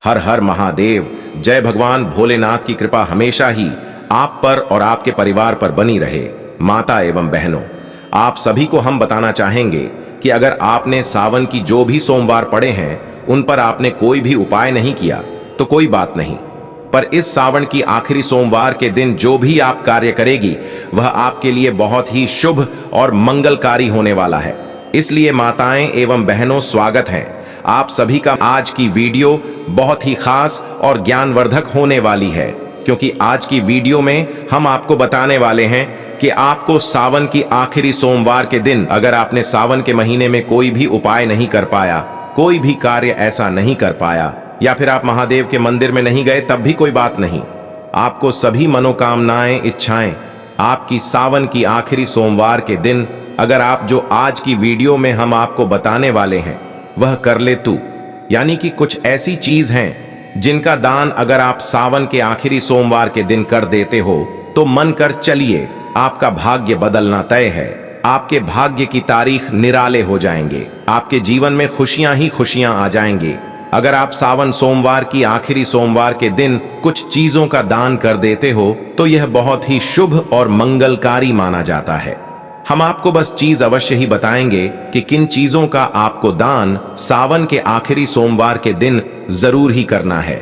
हर हर महादेव। जय भगवान भोलेनाथ की कृपा हमेशा ही आप पर और आपके परिवार पर बनी रहे। माता एवं बहनों, आप सभी को हम बताना चाहेंगे कि अगर आपने सावन की जो भी सोमवार पड़े हैं उन पर आपने कोई भी उपाय नहीं किया तो कोई बात नहीं, पर इस सावन की आखिरी सोमवार के दिन जो भी आप कार्य करेगी वह आपके लिए बहुत ही शुभ और मंगलकारी होने वाला है। इसलिए माताएं एवं बहनों, स्वागत है आप सभी का। आज की वीडियो बहुत ही खास और ज्ञानवर्धक होने वाली है, क्योंकि आज की वीडियो में हम आपको बताने वाले हैं कि आपको सावन की आखिरी सोमवार के दिन, अगर आपने सावन के महीने में कोई भी उपाय नहीं कर पाया, कोई भी कार्य ऐसा नहीं कर पाया, या फिर आप महादेव के मंदिर में नहीं गए, तब भी कोई बात नहीं। आपको सभी मनोकामनाएं, इच्छाएं आपकी सावन की आखिरी सोमवार के दिन, अगर आप जो आज की वीडियो में हम आपको बताने वाले हैं वह कर ले तू, यानी कि कुछ ऐसी चीज हैं जिनका दान अगर आप सावन के आखिरी सोमवार के दिन कर देते हो तो मन कर चलिए आपका भाग्य बदलना तय है। आपके भाग्य की तारीख निराले हो जाएंगे, आपके जीवन में खुशियां ही खुशियां आ जाएंगे। अगर आप सावन सोमवार की आखिरी सोमवार के दिन कुछ चीजों का दान कर देते हो तो यह बहुत ही शुभ और मंगलकारी माना जाता है। हम आपको बस चीज अवश्य ही बताएंगे कि किन चीजों का आपको दान सावन के आखिरी सोमवार के दिन जरूर ही करना है।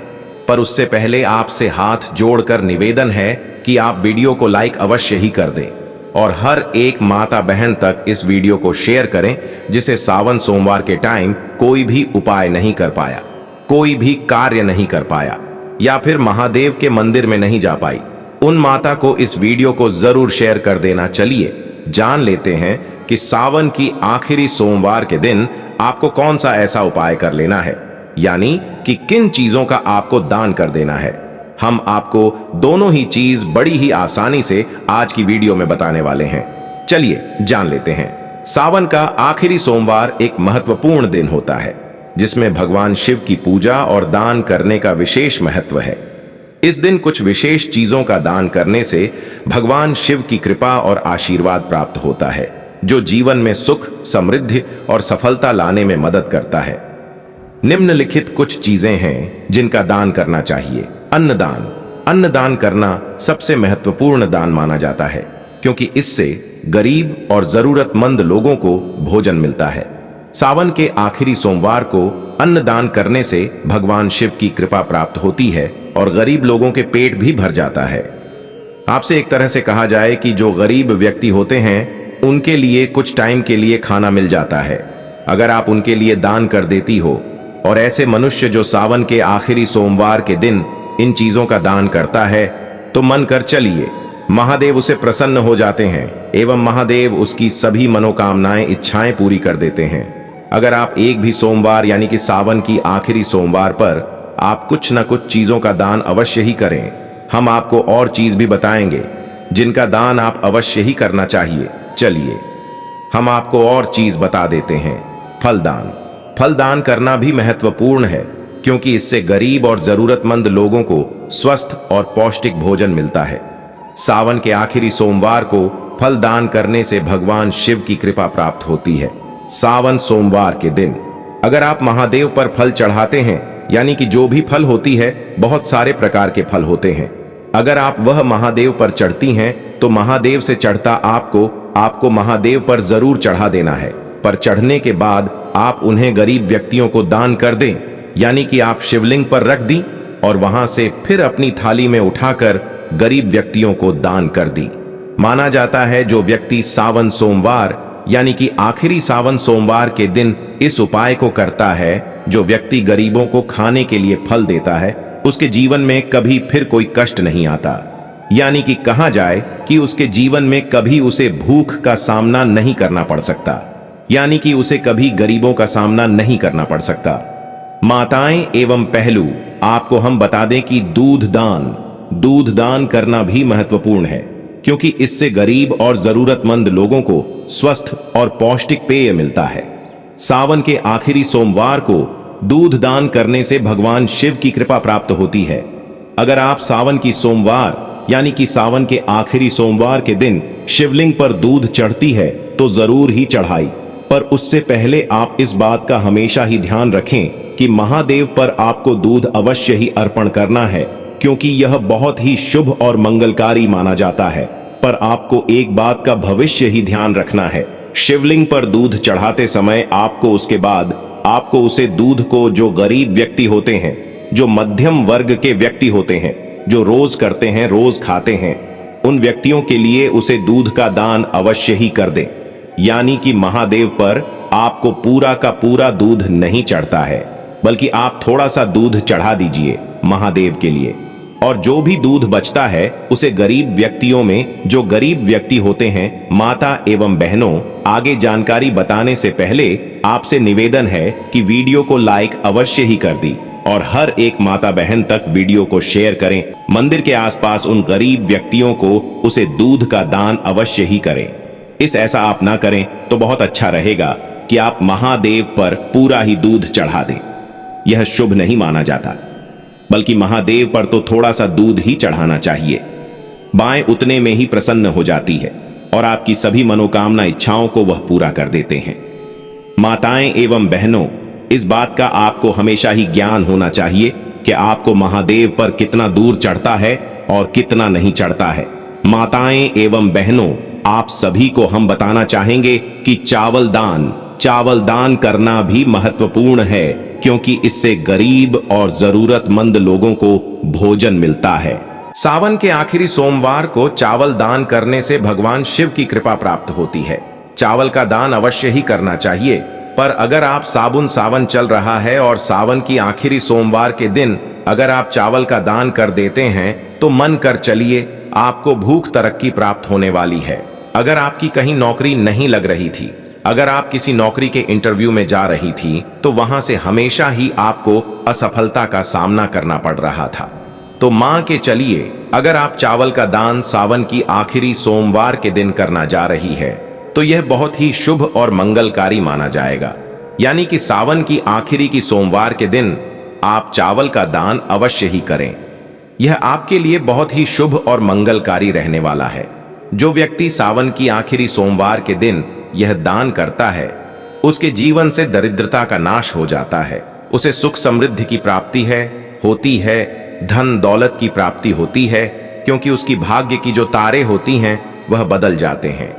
पर उससे पहले आपसे हाथ जोड़कर निवेदन है कि आप वीडियो को लाइक अवश्य ही कर दें और हर एक माता बहन तक इस वीडियो को शेयर करें जिसे सावन सोमवार के टाइम कोई भी उपाय नहीं कर पाया, कोई भी कार्य नहीं कर पाया, या फिर महादेव के मंदिर में नहीं जा पाई। उन माता को इस वीडियो को जरूर शेयर कर देना। चलिए जान लेते हैं कि सावन की आखिरी सोमवार के दिन आपको कौन सा ऐसा उपाय कर लेना है, यानी कि किन चीजों का आपको दान कर देना है। हम आपको दोनों ही चीज बड़ी ही आसानी से आज की वीडियो में बताने वाले हैं। चलिए जान लेते हैं। सावन का आखिरी सोमवार एक महत्वपूर्ण दिन होता है जिसमें भगवान शिव की पूजा और दान करने का विशेष महत्व है। इस दिन कुछ विशेष चीजों का दान करने से भगवान शिव की कृपा और आशीर्वाद प्राप्त होता है, जो जीवन में सुख, समृद्धि और सफलता लाने में मदद करता है। निम्नलिखित कुछ चीजें हैं जिनका दान करना चाहिए। अन्नदान। अन्नदान करना सबसे महत्वपूर्ण दान माना जाता है, क्योंकि इससे गरीब और जरूरतमंद लोगों को भोजन मिलता है। सावन के आखिरी सोमवार को अन्नदान करने से भगवान शिव की कृपा प्राप्त होती है और गरीब लोगों के पेट भी भर जाता है। आपसे एक तरह से कहा जाए कि जो गरीब व्यक्ति होते हैं उनके लिए कुछ टाइम के लिए खाना मिल जाता है अगर आप उनके लिए दान कर देती हो। और ऐसे मनुष्य जो सावन के आखिरी सोमवार के दिन इन चीजों का दान करता है तो मन कर चलिए महादेव उसे प्रसन्न हो जाते हैं एवं महादेव उसकी सभी मनोकामनाएं, इच्छाएं पूरी कर देते हैं। अगर आप एक भी सोमवार यानी कि सावन की आखिरी सोमवार पर आप कुछ न कुछ चीजों का दान अवश्य ही करें। हम आपको और चीज भी बताएंगे जिनका दान आप अवश्य ही करना चाहिए। चलिए हम आपको और चीज बता देते हैं। फलदान। फलदान करना भी महत्वपूर्ण है, क्योंकि इससे गरीब और जरूरतमंद लोगों को स्वस्थ और पौष्टिक भोजन मिलता है। सावन के आखिरी सोमवार को फल दान करने से भगवान शिव की कृपा प्राप्त होती है। सावन सोमवार के दिन अगर आप महादेव पर फल चढ़ाते हैं, यानी कि जो भी फल होती है, बहुत सारे प्रकार के फल होते हैं, अगर आप वह महादेव पर चढ़ती हैं तो महादेव से चढ़ता आपको महादेव पर जरूर चढ़ा देना है। पर चढ़ने के बाद आप उन्हें गरीब व्यक्तियों को दान कर दें, यानी कि आप शिवलिंग पर रख दी और वहां से फिर अपनी थाली में उठाकर गरीब व्यक्तियों को दान कर दी। माना जाता है जो व्यक्ति सावन सोमवार यानी कि आखिरी सावन सोमवार के दिन इस उपाय को करता है, जो व्यक्ति गरीबों को खाने के लिए फल देता है, उसके जीवन में कभी फिर कोई कष्ट नहीं आता। यानी कि कहा जाए कि उसके जीवन में कभी उसे भूख का सामना नहीं करना पड़ सकता, यानी कि उसे कभी गरीबों का सामना नहीं करना पड़ सकता। माताएं एवं पहलू, आपको हम बता दें कि दूध दान करना भी महत्वपूर्ण है, क्योंकि इससे गरीब और जरूरतमंद लोगों को स्वस्थ और पौष्टिक पेय मिलता है। सावन के आखिरी सोमवार को दूध दान करने से भगवान शिव की कृपा प्राप्त होती है। अगर आप सावन की सोमवार यानी कि सावन के आखिरी सोमवार के दिन शिवलिंग पर दूध चढ़ती है तो जरूर ही चढ़ाई, पर उससे पहले आप इस बात का हमेशा ही ध्यान रखें कि महादेव पर आपको दूध अवश्य ही अर्पण करना है, क्योंकि यह बहुत ही शुभ और मंगलकारी माना जाता है। पर आपको एक बात का भविष्य ही ध्यान रखना है। शिवलिंग पर दूध चढ़ाते समय आपको उसे दूध को जो गरीब व्यक्ति होते हैं, जो मध्यम वर्ग के व्यक्ति होते हैं, जो रोज करते हैं, रोज खाते हैं, उन व्यक्तियों के लिए उसे दूध का दान अवश्य ही कर दें। यानी कि महादेव पर आपको पूरा का पूरा दूध नहीं चढ़ता है, बल्कि आप थोड़ा सा दूध चढ़ा दीजिए महादेव के लिए, और जो भी दूध बचता है उसे गरीब व्यक्तियों में, जो गरीब व्यक्ति होते हैं, माता एवं बहनों, आगे जानकारी बताने से पहले आपसे निवेदन है कि वीडियो को लाइक अवश्य ही कर दी और हर एक माता बहन तक वीडियो को शेयर करें। मंदिर के आसपास उन गरीब व्यक्तियों को उसे दूध का दान अवश्य ही करें। ऐसा आप ना करें तो बहुत अच्छा रहेगा कि आप महादेव पर पूरा ही दूध चढ़ा दें। यह शुभ नहीं माना जाता, बल्कि महादेव पर तो थोड़ा सा दूध ही चढ़ाना चाहिए। बाएं उतने में ही प्रसन्न हो जाती है और आपकी सभी मनोकामना इच्छाओं को वह पूरा कर देते हैं। माताएं एवं बहनों, इस बात का आपको हमेशा ही ज्ञान होना चाहिए कि आपको महादेव पर कितना दूर चढ़ता है और कितना नहीं चढ़ता है। माताएं एवं बहनों, आप सभी को हम बताना चाहेंगे कि चावल दान करना भी महत्वपूर्ण है, क्योंकि इससे गरीब और जरूरतमंद लोगों को भोजन मिलता है। सावन के आखिरी सोमवार को चावल दान करने से भगवान शिव की कृपा प्राप्त होती है। चावल का दान अवश्य ही करना चाहिए, पर अगर आप सावन चल रहा है और सावन की आखिरी सोमवार के दिन अगर आप चावल का दान कर देते हैं तो मन कर चलिए, आपको भूख तरक्की प्राप्त होने वाली है। अगर आपकी कहीं नौकरी नहीं लग रही थी, अगर आप किसी नौकरी के इंटरव्यू में जा रही थी, तो वहां से हमेशा ही आपको असफलता का सामना करना पड़ रहा था, तो मान के चलिए अगर आप चावल का दान सावन की आखिरी सोमवार के दिन करना जा रही है तो यह बहुत ही शुभ और मंगलकारी माना जाएगा। यानी कि सावन की आखिरी की सोमवार के दिन आप चावल का दान अवश्य ही करें। यह आपके लिए बहुत ही शुभ और मंगलकारी रहने वाला है। जो व्यक्ति सावन की आखिरी सोमवार के दिन यह दान करता है, उसके जीवन से दरिद्रता का नाश हो जाता है, उसे सुख समृद्धि की प्राप्ति होती है, धन दौलत की प्राप्ति होती है, क्योंकि उसकी भाग्य की जो तारे होती हैं वह बदल जाते हैं।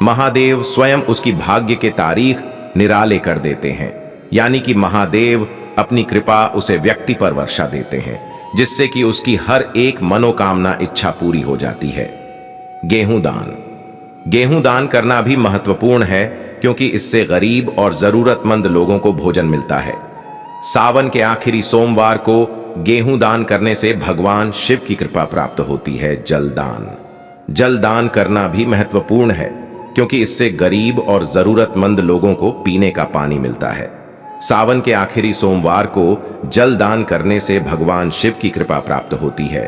महादेव स्वयं उसकी भाग्य के तारीख निराले कर देते हैं। यानी कि महादेव अपनी कृपा उसे व्यक्ति पर वर्षा देते हैं, जिससे कि उसकी हर एक मनोकामना इच्छा पूरी हो जाती है। गेहूं दान करना भी महत्वपूर्ण है, क्योंकि इससे गरीब और जरूरतमंद लोगों को भोजन मिलता है। सावन के आखिरी सोमवार को गेहूं दान करने से भगवान शिव की कृपा प्राप्त होती है। जल दान करना भी महत्वपूर्ण है, क्योंकि इससे गरीब और जरूरतमंद लोगों को पीने का पानी मिलता है। सावन के आखिरी सोमवार को जल दान करने से भगवान शिव की कृपा प्राप्त होती है।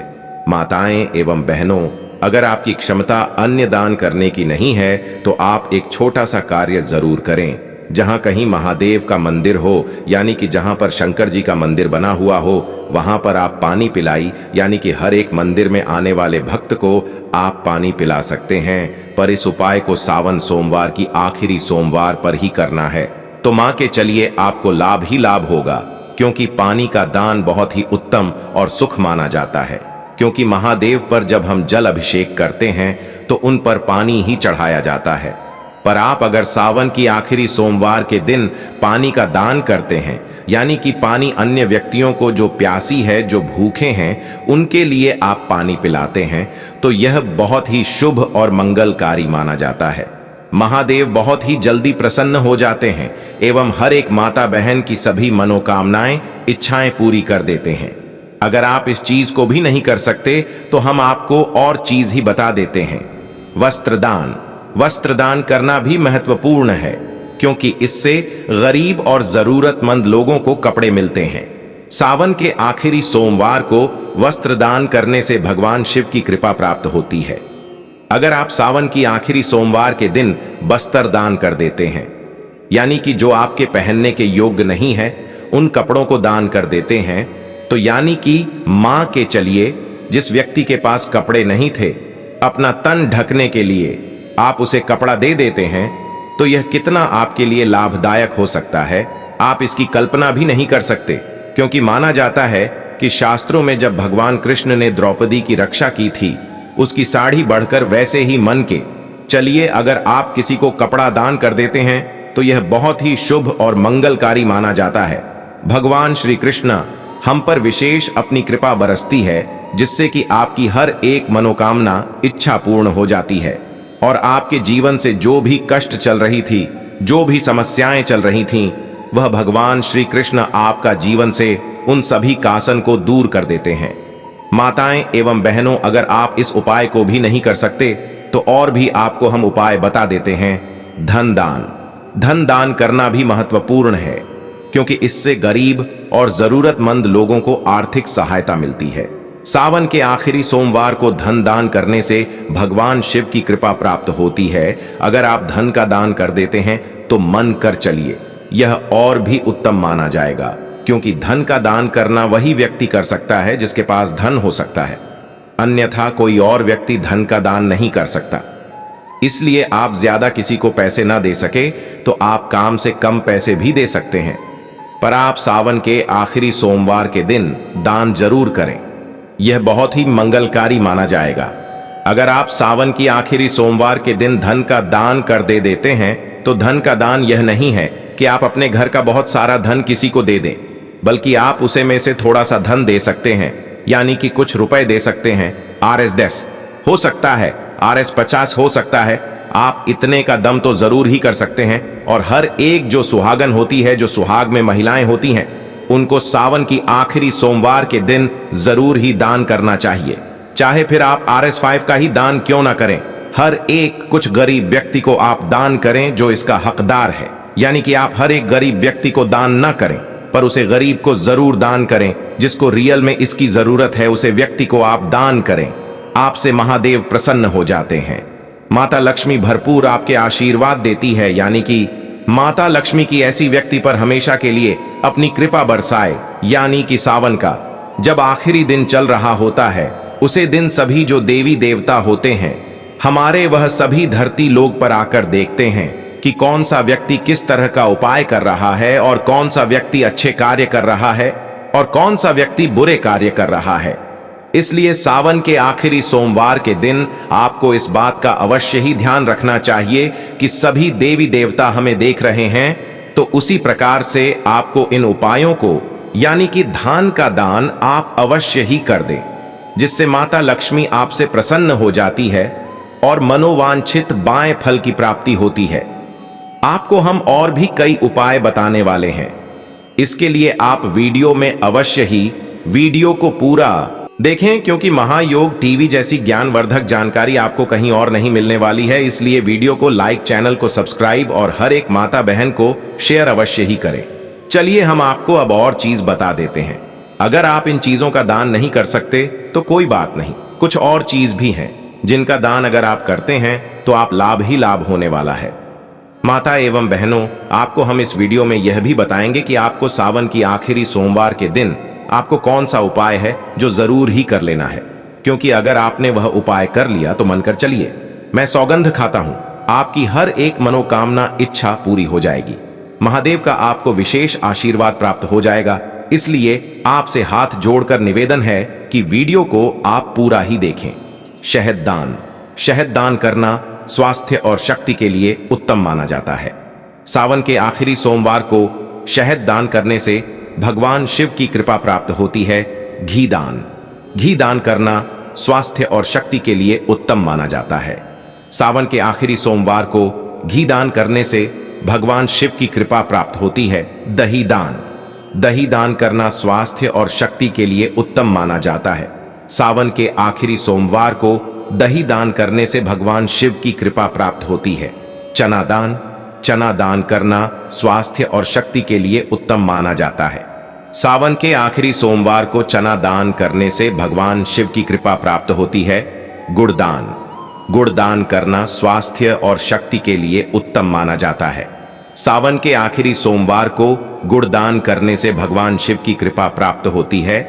माताएं एवं बहनों, अगर आपकी क्षमता अन्य दान करने की नहीं है तो आप एक छोटा सा कार्य जरूर करें। जहां कहीं महादेव का मंदिर हो, यानी कि जहां पर शंकर जी का मंदिर बना हुआ हो, वहां पर आप पानी पिलाई, यानी कि हर एक मंदिर में आने वाले भक्त को आप पानी पिला सकते हैं। पर इस उपाय को सावन सोमवार की आखिरी सोमवार पर ही करना है, तो मान के चलिए आपको लाभ ही लाभ होगा, क्योंकि पानी का दान बहुत ही उत्तम और सुख माना जाता है। क्योंकि महादेव पर जब हम जल अभिषेक करते हैं तो उन पर पानी ही चढ़ाया जाता है। पर आप अगर सावन की आखिरी सोमवार के दिन पानी का दान करते हैं, यानी कि पानी अन्य व्यक्तियों को जो प्यासी है, जो भूखे हैं, उनके लिए आप पानी पिलाते हैं, तो यह बहुत ही शुभ और मंगलकारी माना जाता है। महादेव बहुत ही जल्दी प्रसन्न हो जाते हैं एवं हर एक माता बहन की सभी मनोकामनाएं, इच्छाएं पूरी कर देते हैं। अगर आप इस चीज को भी नहीं कर सकते तो हम आपको और चीज ही बता देते हैं। वस्त्र दान करना भी महत्वपूर्ण है, क्योंकि इससे गरीब और जरूरतमंद लोगों को कपड़े मिलते हैं। सावन के आखिरी सोमवार को वस्त्र दान करने से भगवान शिव की कृपा प्राप्त होती है। अगर आप सावन की आखिरी सोमवार के दिन वस्त्र दान कर देते हैं, यानी कि जो आपके पहनने के योग्य नहीं है, उन कपड़ों को दान कर देते हैं, तो यानी कि मां के चलिए जिस व्यक्ति के पास कपड़े नहीं थे, अपना तन ढकने के लिए आप उसे कपड़ा दे देते हैं, तो यह कितना आपके लिए लाभदायक हो सकता है, आप इसकी कल्पना भी नहीं कर सकते, क्योंकि माना जाता है कि शास्त्रों में जब भगवान कृष्ण ने द्रौपदी की रक्षा की थी, उसकी साड़ी बढ़कर वैसे ही मन के। चलिए, अगर आप किसी को कपड़ा दान कर देते हैं तो यह बहुत ही शुभ और मंगलकारी माना जाता है। भगवान श्री कृष्ण हम पर विशेष अपनी कृपा बरसती है, जिससे कि आपकी हर एक मनोकामना इच्छा पूर्ण हो जाती है और आपके जीवन से जो भी कष्ट चल रही थी, जो भी समस्याएं चल रही थीं, वह भगवान श्री कृष्ण आपका जीवन से उन सभी कासन को दूर कर देते हैं। माताएं एवं बहनों, अगर आप इस उपाय को भी नहीं कर सकते तो और भी आपको हम उपाय बता देते हैं। धन दान। धन दान करना भी महत्वपूर्ण है, क्योंकि इससे गरीब और जरूरतमंद लोगों को आर्थिक सहायता मिलती है। सावन के आखिरी सोमवार को धन दान करने से भगवान शिव की कृपा प्राप्त होती है। अगर आप धन का दान कर देते हैं तो मन कर चलिए, यह और भी उत्तम माना जाएगा, क्योंकि धन का दान करना वही व्यक्ति कर सकता है जिसके पास धन हो सकता है, अन्यथा कोई और व्यक्ति धन का दान नहीं कर सकता। इसलिए आप ज्यादा किसी को पैसे ना दे सके तो आप काम से कम पैसे भी दे सकते हैं, पर आप सावन के आखिरी सोमवार के दिन दान जरूर करें। यह बहुत ही मंगलकारी माना जाएगा। अगर आप सावन की आखिरी सोमवार के दिन धन का दान कर देते हैं तो धन का दान यह नहीं है कि आप अपने घर का बहुत सारा धन किसी को दे दें, बल्कि आप उसे में से थोड़ा सा धन दे सकते हैं, यानी कि कुछ रुपए दे सकते हैं। Rs10 हो सकता है, Rs50 हो सकता है। आप इतने का दम तो जरूर ही कर सकते हैं। और हर एक जो सुहागन होती है, जो सुहाग में महिलाएं होती हैं, उनको सावन की आखिरी सोमवार के दिन जरूर ही दान करना चाहिए। चाहे फिर आप Rs5 का ही दान क्यों ना करें, हर एक कुछ गरीब व्यक्ति को आप दान करें जो इसका हकदार है। यानी कि आप हर एक गरीब व्यक्ति को दान ना करें, पर उसे गरीब को जरूर दान करें जिसको रियल में इसकी जरूरत है, उसे व्यक्ति को आप दान करें। आपसे महादेव प्रसन्न हो जाते हैं। माता लक्ष्मी भरपूर आपके आशीर्वाद देती है, यानी कि माता लक्ष्मी की ऐसी व्यक्ति पर हमेशा के लिए अपनी कृपा बरसाए। यानी कि सावन का जब आखिरी दिन चल रहा होता है, उसे दिन सभी जो देवी देवता होते हैं हमारे, वह सभी धरती लोक पर आकर देखते हैं कि कौन सा व्यक्ति किस तरह का उपाय कर रहा है और कौन सा व्यक्ति अच्छे कार्य कर रहा है और कौन सा व्यक्ति बुरे कार्य कर रहा है। इसलिए सावन के आखिरी सोमवार के दिन आपको इस बात का अवश्य ही ध्यान रखना चाहिए कि सभी देवी देवता हमें देख रहे हैं, तो उसी प्रकार से आपको इन उपायों को, यानी कि धान का दान आप अवश्य ही कर दें, जिससे माता लक्ष्मी आपसे प्रसन्न हो जाती है और मनोवांछित बाएं फल की प्राप्ति होती है। आपको हम और भी कई उपाय बताने वाले हैं। इसके लिए आप वीडियो में अवश्य ही वीडियो को पूरा देखें, क्योंकि महायोग टीवी जैसी ज्ञानवर्धक जानकारी आपको कहीं और नहीं मिलने वाली है। इसलिए वीडियो को लाइक, चैनल को सब्सक्राइब और हर एक माता बहन को शेयर अवश्य ही करें। चलिए हम आपको अब और चीज बता देते हैं। अगर आप इन चीजों का दान नहीं कर सकते तो कोई बात नहीं, कुछ और चीज भी हैं जिनका दान अगर आप करते हैं तो आप लाभ ही लाभ होने वाला है। माता एवं बहनों, आपको हम इस वीडियो में यह भी बताएंगे कि आपको सावन की आखिरी सोमवार के दिन आपको कौन सा उपाय है जो जरूर ही कर लेना है, क्योंकि अगर आपने वह उपाय कर लिया तो मानकर चलिए, मैं सौगंध खाता हूं, आपकी हर एक मनोकामना इच्छा पूरी हो जाएगी। महादेव का आपको विशेष आशीर्वाद प्राप्त हो जाएगा। इसलिए आपसे हाथ जोड़कर निवेदन है कि वीडियो को आप पूरा ही देखें। शहद दान। शहद दान करना स्वास्थ्य और शक्ति के लिए उत्तम माना जाता है। सावन के आखिरी सोमवार को शहद दान करने से भगवान शिव की कृपा प्राप्त होती है। घी दान। घी दान करना स्वास्थ्य और शक्ति के लिए उत्तम माना जाता है। सावन के आखिरी सोमवार को घी दान करने से भगवान शिव की कृपा प्राप्त होती है। दही दान। दही दान करना स्वास्थ्य और शक्ति के लिए उत्तम माना जाता है। सावन के आखिरी सोमवार को दही दान करने से भगवान शिव की कृपा प्राप्त होती है। चना दान। चना दान करना स्वास्थ्य और शक्ति के लिए उत्तम माना जाता है। सावन के आखिरी सोमवार को चना दान करने से भगवान शिव की कृपा प्राप्त होती है। गुड़ दान। गुड़ दान करना स्वास्थ्य और शक्ति के लिए उत्तम माना जाता है। सावन के आखिरी सोमवार को गुड़ दान करने से भगवान शिव की कृपा प्राप्त होती है।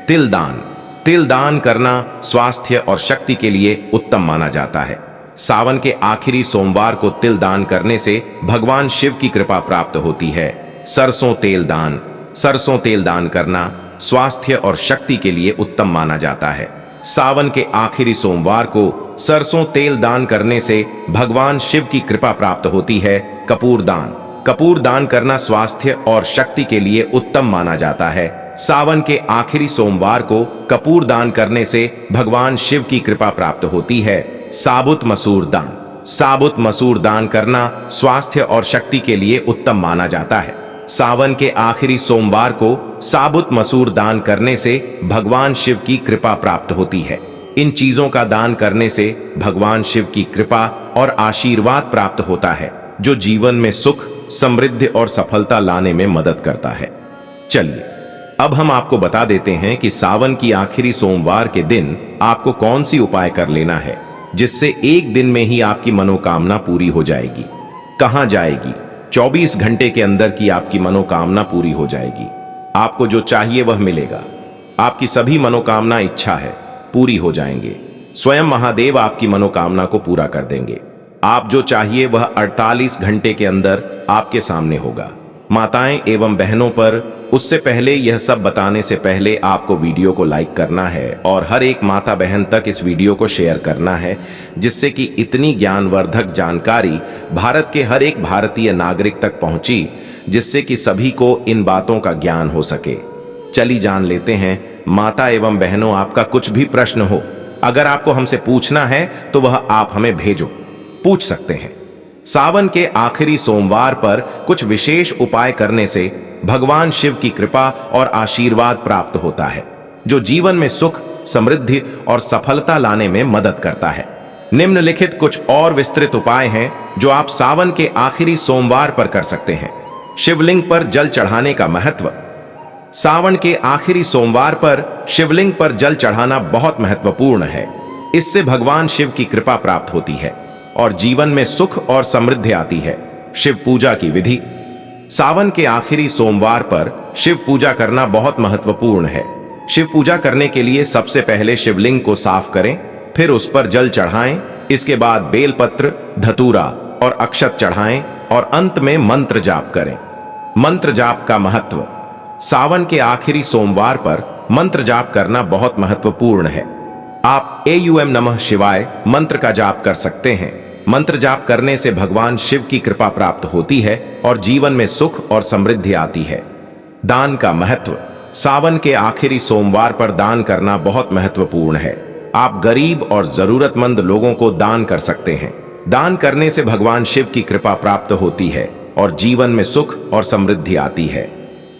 तिल दान। तिल दान करना स्वास्थ्य और शक्ति के लिए उत्तम माना जाता है। सावन के आखिरी सोमवार को तिल दान करने से भगवान शिव की कृपा प्राप्त होती है। सरसों तेल दान। सरसों तेल दान करना स्वास्थ्य और शक्ति के लिए उत्तम माना जाता है। सावन के आखिरी सोमवार को सरसों तेल दान करने से भगवान शिव की कृपा प्राप्त होती है। कपूर दान। कपूर दान करना स्वास्थ्य और शक्ति के लिए उत्तम माना जाता है। सावन के आखिरी सोमवार को कपूर दान करने से भगवान शिव की कृपा प्राप्त होती है। साबुत मसूर दान। साबुत मसूर दान करना स्वास्थ्य और शक्ति के लिए उत्तम माना जाता है। सावन के आखिरी सोमवार को साबुत मसूर दान करने से भगवान शिव की कृपा प्राप्त होती है। इन चीजों का दान करने से भगवान शिव की कृपा और आशीर्वाद प्राप्त होता है, जो जीवन में सुख, समृद्धि और सफलता लाने में मदद करता है। चलिए अब हम आपको बता देते हैं कि सावन की आखिरी सोमवार के दिन आपको कौन सी उपाय कर लेना है, जिससे एक दिन में ही आपकी मनोकामना पूरी हो जाएगी। कहां जाएगी? 24 घंटे के अंदर की आपकी मनोकामना पूरी हो जाएगी। आपको जो चाहिए वह मिलेगा। आपकी सभी मनोकामना इच्छा है पूरी हो जाएंगे। स्वयं महादेव आपकी मनोकामना को पूरा कर देंगे। आप जो चाहिए वह 48 घंटे के अंदर आपके सामने होगा। माताएं एवं बहनों पर उससे पहले यह सब बताने से पहले आपको वीडियो को लाइक करना है और हर एक माता बहन तक इस वीडियो को शेयर करना है, जिससे कि इतनी ज्ञानवर्धक जानकारी भारत के हर एक भारतीय नागरिक तक पहुंची, जिससे कि सभी को इन बातों का ज्ञान हो सके। चलिए जान लेते हैं। माता एवं बहनों, आपका कुछ भी प्रश्न हो, अगर आपको हमसे पूछना है तो वह आप हमें भेजो, पूछ सकते हैं। सावन के आखिरी सोमवार पर कुछ विशेष उपाय करने से भगवान शिव की कृपा और आशीर्वाद प्राप्त होता है, जो जीवन में सुख, समृद्धि और सफलता लाने में मदद करता है। निम्नलिखित कुछ और विस्तृत उपाय हैं जो आप सावन के आखिरी सोमवार पर कर सकते हैं। शिवलिंग पर जल चढ़ाने का महत्व। सावन के आखिरी सोमवार पर शिवलिंग पर जल चढ़ाना बहुत महत्वपूर्ण है। इससे भगवान शिव की कृपा प्राप्त होती है और जीवन में सुख और समृद्धि आती है। शिव पूजा की विधि। सावन के आखिरी सोमवार पर शिव पूजा करना बहुत महत्वपूर्ण है। शिव पूजा करने के लिए सबसे पहले शिवलिंग को साफ करें, फिर उस पर जल चढ़ाएं। इसके बाद बेलपत्र, धतूरा और अक्षत चढ़ाएं और अंत में मंत्र जाप करें। मंत्र जाप का महत्व। सावन के आखिरी सोमवार पर मंत्र जाप करना बहुत महत्वपूर्ण है। आप एयूएम नमः शिवाय मंत्र का जाप कर सकते हैं। मंत्र जाप करने से भगवान शिव की कृपा प्राप्त होती है और जीवन में सुख और समृद्धि आती है। दान का महत्व। सावन के आखिरी सोमवार पर दान करना बहुत महत्वपूर्ण है। आप गरीब और जरूरतमंद लोगों को दान कर सकते हैं। दान करने से भगवान शिव की कृपा प्राप्त होती है और जीवन में सुख और समृद्धि आती है।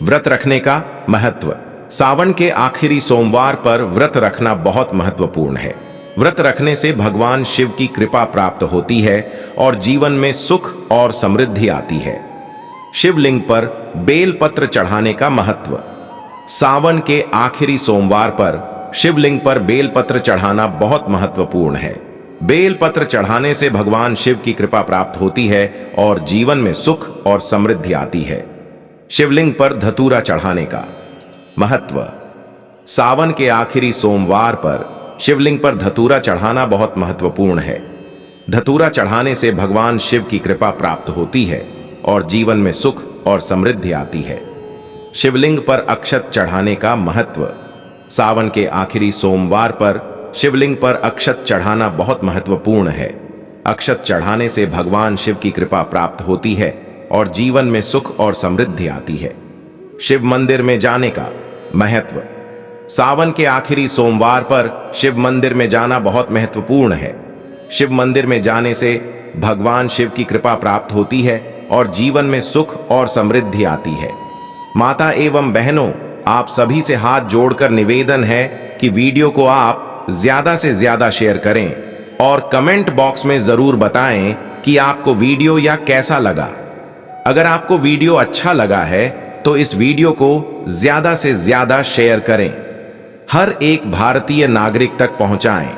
व्रत रखने का महत्व। सावन के आखिरी सोमवार पर व्रत रखना बहुत महत्वपूर्ण है। व्रत रखने से भगवान शिव की कृपा प्राप्त होती है और जीवन में सुख और समृद्धि आती है। शिवलिंग पर बेलपत्र चढ़ाने का महत्व। सावन के आखिरी सोमवार पर शिवलिंग पर बेलपत्र चढ़ाना बहुत महत्वपूर्ण है। बेलपत्र चढ़ाने से भगवान शिव की कृपा प्राप्त होती है और जीवन में सुख और समृद्धि आती है। शिवलिंग पर धतूरा चढ़ाने का महत्व। सावन के आखिरी सोमवार पर शिवलिंग पर धतूरा चढ़ाना बहुत महत्वपूर्ण है। धतूरा चढ़ाने से भगवान शिव की कृपा प्राप्त होती है और जीवन में सुख और समृद्धि आती है। शिवलिंग पर अक्षत चढ़ाने का महत्व। सावन के आखिरी सोमवार पर शिवलिंग पर अक्षत चढ़ाना बहुत महत्वपूर्ण है। अक्षत चढ़ाने से भगवान शिव की कृपा प्राप्त होती है और जीवन में सुख और समृद्धि आती है। शिव मंदिर में जाने का महत्व। सावन के आखिरी सोमवार पर शिव मंदिर में जाना बहुत महत्वपूर्ण है। शिव मंदिर में जाने से भगवान शिव की कृपा प्राप्त होती है और जीवन में सुख और समृद्धि आती है। माता एवं बहनों, आप सभी से हाथ जोड़कर निवेदन है कि वीडियो को आप ज्यादा से ज्यादा शेयर करें और कमेंट बॉक्स में जरूर बताएं कि आपको वीडियो या कैसा लगा। अगर आपको वीडियो अच्छा लगा है तो इस वीडियो को ज्यादा से ज्यादा शेयर करें, हर एक भारतीय नागरिक तक पहुंचाएं।